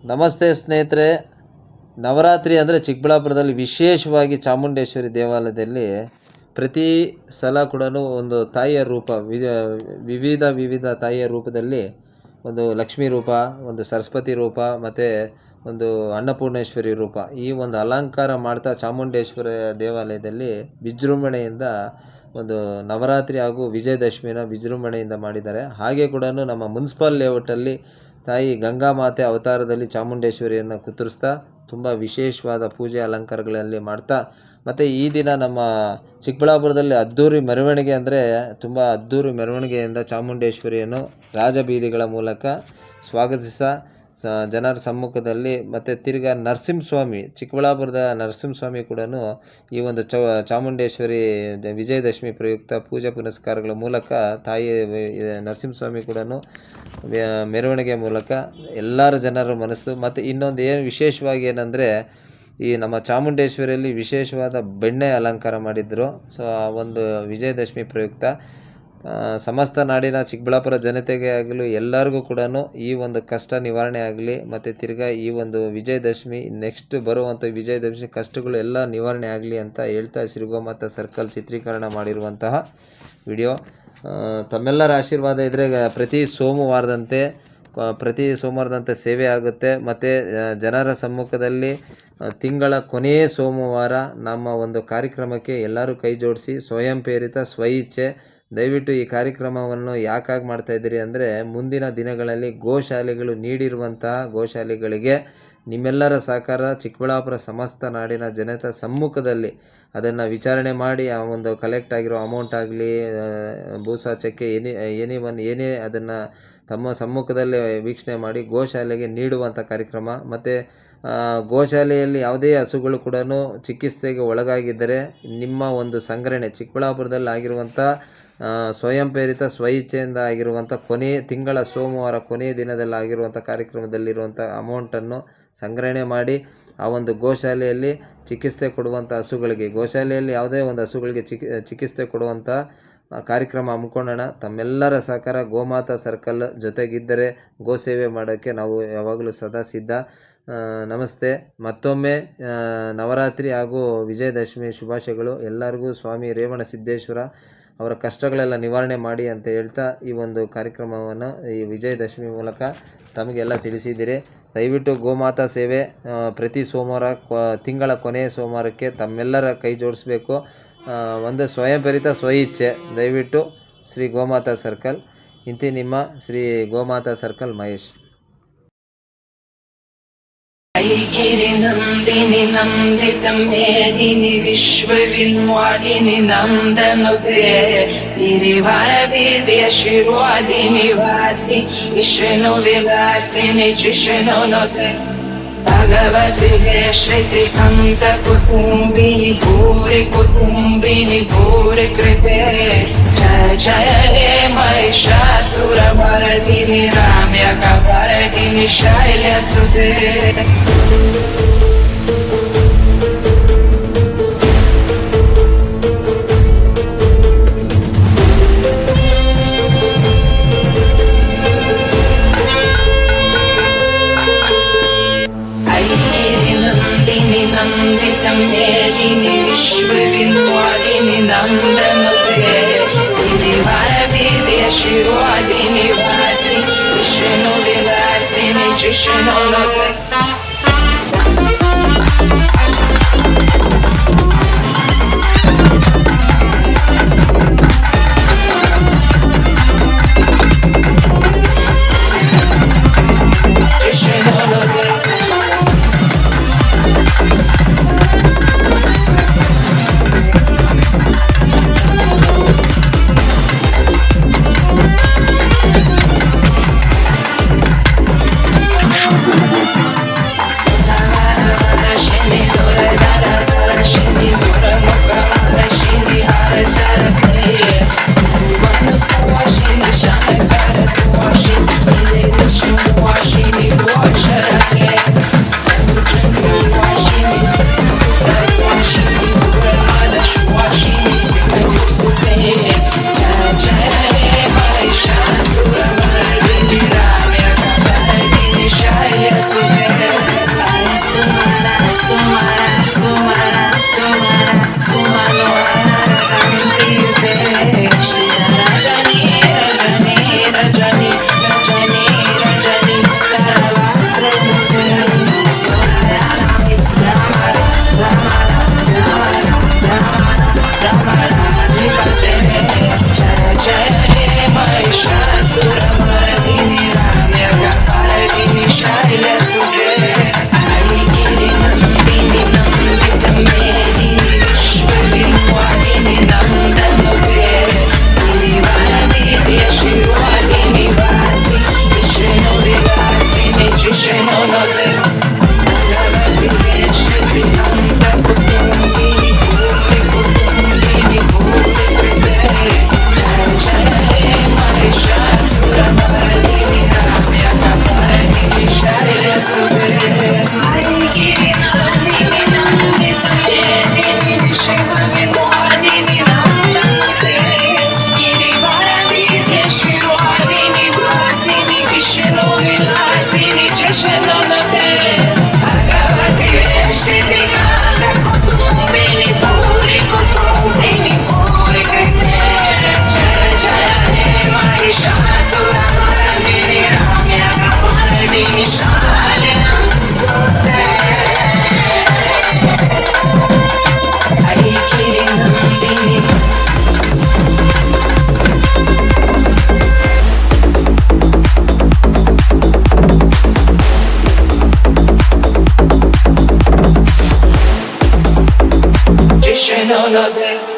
ನಮಸ್ತೆ ಸ್ನೇಹಿತರೆ. ನವರಾತ್ರಿ ಅಂದರೆ ಚಿಕ್ಕಬಳ್ಳಾಪುರದಲ್ಲಿ ವಿಶೇಷವಾಗಿ ಚಾಮುಂಡೇಶ್ವರಿ ದೇವಾಲಯದಲ್ಲಿ ಪ್ರತಿ ಸಲ ಕೂಡ ಒಂದು ತಾಯಿಯ ರೂಪ ವಿವಿಧ ತಾಯಿಯ ರೂಪದಲ್ಲಿ ಒಂದು ಲಕ್ಷ್ಮೀ ರೂಪ, ಒಂದು ಸರಸ್ವತಿ ರೂಪ ಮತ್ತು ಒಂದು ಅನ್ನಪೂರ್ಣೇಶ್ವರಿ ರೂಪ, ಈ ಒಂದು ಅಲಂಕಾರ ಮಾಡ್ತಾ ಚಾಮುಂಡೇಶ್ವರ ದೇವಾಲಯದಲ್ಲಿ ವಿಜೃಂಭಣೆಯಿಂದ ಒಂದು ನವರಾತ್ರಿ ಹಾಗೂ ವಿಜಯದಶಮಿನ ವಿಜೃಂಭಣೆಯಿಂದ ಮಾಡಿದ್ದಾರೆ. ಹಾಗೆ ಕೂಡ ನಮ್ಮ ಮುನ್ಸಿಪಲ್ ಲೇಔಟಲ್ಲಿ ತಾಯಿ ಗಂಗಾಮಾತೆ ಅವತಾರದಲ್ಲಿ ಚಾಮುಂಡೇಶ್ವರಿಯನ್ನು ಕುತ್ತರಿಸ್ತಾ ತುಂಬ ವಿಶೇಷವಾದ ಪೂಜೆ ಅಲಂಕಾರಗಳಲ್ಲಿ ಮಾಡ್ತಾ, ಮತ್ತು ಈ ದಿನ ನಮ್ಮ ಚಿಕ್ಕಬಳ್ಳಾಪುರದಲ್ಲಿ ಅದ್ದೂರಿ ಮೆರವಣಿಗೆ ಅಂದರೆ ತುಂಬ ಅದ್ದೂರಿ ಮೆರವಣಿಗೆಯಿಂದ ಚಾಮುಂಡೇಶ್ವರಿಯನ್ನು ರಾಜಬೀದಿಗಳ ಮೂಲಕ ಸ್ವಾಗತಿಸ್ತಾ ಜನರ ಸಮ್ಮುಖದಲ್ಲಿ, ಮತ್ತು ತಿರ್ಗಾ ನರಸಿಂಹಸ್ವಾಮಿ, ಚಿಕ್ಕಬಳ್ಳಾಪುರದ ನರಸಿಂಹಸ್ವಾಮಿ ಕೂಡ ಈ ಒಂದು ಚಾಮುಂಡೇಶ್ವರಿ ವಿಜಯದಶಮಿ ಪ್ರಯುಕ್ತ ಪೂಜೆ ಪುನಸ್ಕಾರಗಳ ಮೂಲಕ ತಾಯಿ ನರಸಿಂಹಸ್ವಾಮಿ ಕೂಡ ಮೆರವಣಿಗೆ ಮೂಲಕ ಎಲ್ಲರ ಜನರ ಮನಸ್ಸು. ಮತ್ತು ಇನ್ನೊಂದು ಏನು ವಿಶೇಷವಾಗಿ ಏನಂದರೆ, ಈ ನಮ್ಮ ಚಾಮುಂಡೇಶ್ವರಿಯಲ್ಲಿ ವಿಶೇಷವಾದ ಬೆಣ್ಣೆ ಅಲಂಕಾರ ಮಾಡಿದ್ರು. ಸೊ ಆ ಒಂದು ವಿಜಯದಶಮಿ ಪ್ರಯುಕ್ತ ಸಮಸ್ತ ನಾಡಿನ ಚಿಕ್ಕಬಳ್ಳಾಪುರ ಜನತೆಗೆ ಆಗಲಿ ಎಲ್ಲರಿಗೂ ಕೂಡ ಈ ಒಂದು ಕಷ್ಟ ನಿವಾರಣೆ ಆಗಲಿ, ಮತ್ತು ತಿರ್ಗಾ ಈ ಒಂದು ವಿಜಯದಶಮಿ ನೆಕ್ಸ್ಟ್ ಬರುವಂಥ ವಿಜಯದಶಮಿ ಕಷ್ಟಗಳು ಎಲ್ಲ ನಿವಾರಣೆ ಆಗಲಿ ಅಂತ ಹೇಳ್ತಾ ಶ್ರೀಗೋಮಾತಾ ಸರ್ಕಲ್ ಚಿತ್ರೀಕರಣ ಮಾಡಿರುವಂತಹ ವಿಡಿಯೋ. ತಮ್ಮೆಲ್ಲರ ಆಶೀರ್ವಾದ ಇದ್ದರೆ ಪ್ರತಿ ಸೋಮವಾರದಂತೆ ಸೇವೆ ಆಗುತ್ತೆ. ಮತ್ತು ಜನರ ಸಮ್ಮುಖದಲ್ಲಿ ತಿಂಗಳ ಕೊನೆಯ ಸೋಮವಾರ ನಮ್ಮ ಒಂದು ಕಾರ್ಯಕ್ರಮಕ್ಕೆ ಎಲ್ಲರೂ ಕೈ ಜೋಡಿಸಿ ಸ್ವಯಂ ಪ್ರೇರಿತ ಸ್ವಇಚ್ಛೆ. ದಯವಿಟ್ಟು ಈ ಕಾರ್ಯಕ್ರಮವನ್ನು ಯಾಕಾಗಿ ಮಾಡ್ತಾಯಿದ್ದೀರಿ ಅಂದರೆ, ಮುಂದಿನ ದಿನಗಳಲ್ಲಿ ಗೋಶಾಲೆಗಳು ನೀಡಿರುವಂತಹ ಗೋಶಾಲೆಗಳಿಗೆ ನಿಮ್ಮೆಲ್ಲರ ಸಹಕಾರ ಚಿಕ್ಕಬಳ್ಳಾಪುರ ಸಮಸ್ತ ನಾಡಿನ ಜನತೆ ಸಮ್ಮುಖದಲ್ಲಿ ಅದನ್ನು ಮಾಡಿ ಆ ಒಂದು ಕಲೆಕ್ಟ್ ಆಗಿರೋ ಅಮೌಂಟ್ ಆಗಲಿ, ಭೂಸಾ ಚೆಕ್ಕೆ ಏನೇ ಅದನ್ನು ತಮ್ಮ ಸಮ್ಮುಖದಲ್ಲಿ ವೀಕ್ಷಣೆ ಮಾಡಿ ಗೋಶಾಲೆಗೆ ನೀಡುವಂಥ ಕಾರ್ಯಕ್ರಮ. ಮತ್ತು ಗೋಶಾಲೆಯಲ್ಲಿ ಯಾವುದೇ ಹಸುಗಳು ಕೂಡ ಚಿಕಿತ್ಸೆಗೆ ಒಳಗಾಗಿದ್ದರೆ ನಿಮ್ಮ ಒಂದು ಸಂಗ್ರಹಣೆ ಚಿಕ್ಕಬಳ್ಳಾಪುರದಲ್ಲಿ ಆಗಿರುವಂಥ ಸ್ವಯಂ ಪ್ರೇರಿತ ಸ್ವಇಚ್ಛೆಯಿಂದ ಆಗಿರುವಂಥ ತಿಂಗಳ ಸೋಮವಾರ ಕೊನೆಯ ದಿನದಲ್ಲಿ ಆಗಿರುವಂಥ ಕಾರ್ಯಕ್ರಮದಲ್ಲಿರುವಂಥ ಅಮೌಂಟನ್ನು ಸಂಗ್ರಹಣೆ ಮಾಡಿ ಆ ಒಂದು ಗೋಶಾಲೆಯಲ್ಲಿ ಚಿಕಿತ್ಸೆ ಕೊಡುವಂಥ ಹಸುಗಳಿಗೆ, ಗೋಶಾಲೆಯಲ್ಲಿ ಯಾವುದೇ ಒಂದು ಹಸುಗಳಿಗೆ ಚಿಕಿತ್ಸೆ ಕೊಡುವಂಥ ಕಾರ್ಯಕ್ರಮ ಹಮ್ಮಿಕೊಳ್ಳೋಣ. ತಮ್ಮೆಲ್ಲರ ಸಹಕಾರ ಗೋಮಾತಾ ಸರ್ಕಲ್ ಜೊತೆಗಿದ್ದರೆ ಗೋಸೇವೆ ಮಾಡೋಕ್ಕೆ ನಾವು ಯಾವಾಗಲೂ ಸದಾ ಸಿದ್ಧ. ನಮಸ್ತೆ. ಮತ್ತೊಮ್ಮೆ ನವರಾತ್ರಿ ಹಾಗೂ ವಿಜಯದಶಮಿ ಶುಭಾಶಯಗಳು ಎಲ್ಲರಿಗೂ. ಸ್ವಾಮಿ ರೇವಣ ಸಿದ್ದೇಶ್ವರ ಅವರ ಕಷ್ಟಗಳೆಲ್ಲ ನಿವಾರಣೆ ಮಾಡಿ ಅಂತ ಹೇಳ್ತಾ ಈ ಒಂದು ಕಾರ್ಯಕ್ರಮವನ್ನು ಈ ವಿಜಯದಶಮಿ ಮೂಲಕ ತಮಗೆಲ್ಲ ತಿಳಿಸಿದ್ದೀರಿ. ದಯವಿಟ್ಟು ಗೋಮಾತಾ ಸೇವೆ ಪ್ರತಿ ಸೋಮವಾರ ತಿಂಗಳ ಕೊನೆಯ ಸೋಮವಾರಕ್ಕೆ ತಮ್ಮೆಲ್ಲರ ಕೈ ಜೋಡಿಸ್ಬೇಕು. ಒಂದು ಸ್ವಯಂ ಪ್ರೇರಿತ ಸ್ವಇಚ್ಛೆ. ದಯವಿಟ್ಟು ಶ್ರೀ ಗೋಮಾತಾ ಸರ್ಕಲ್. ಇಂತಿ ನಿಮ್ಮ ಶ್ರೀ ಗೋಮಾತಾ ಸರ್ಕಲ್ ಮಹೇಶ್. गिरिनन्दिनि नन्दितं मेदिनि विश्वविन्वादिनि नन्दनुते गिरिवरवीर्य शिरोदिनि वासि विष्णुविलासिनि जिष्णुनुते भगवति श्रुतिकन्त कुटुम्बिनि भूरि कुटुम्बिनि भूरि कृते जय जय हे महिषासुरमर्दिनि राम्यकपर्दिनि शैलसुते. नन्दितं मेदिनि विश्वविन्वादिनि नन्दनुते गिरिवरवीर्य शिरोदिनि वासि विष्णुविलासिनि जिष्णुनुते. Jeshenonote.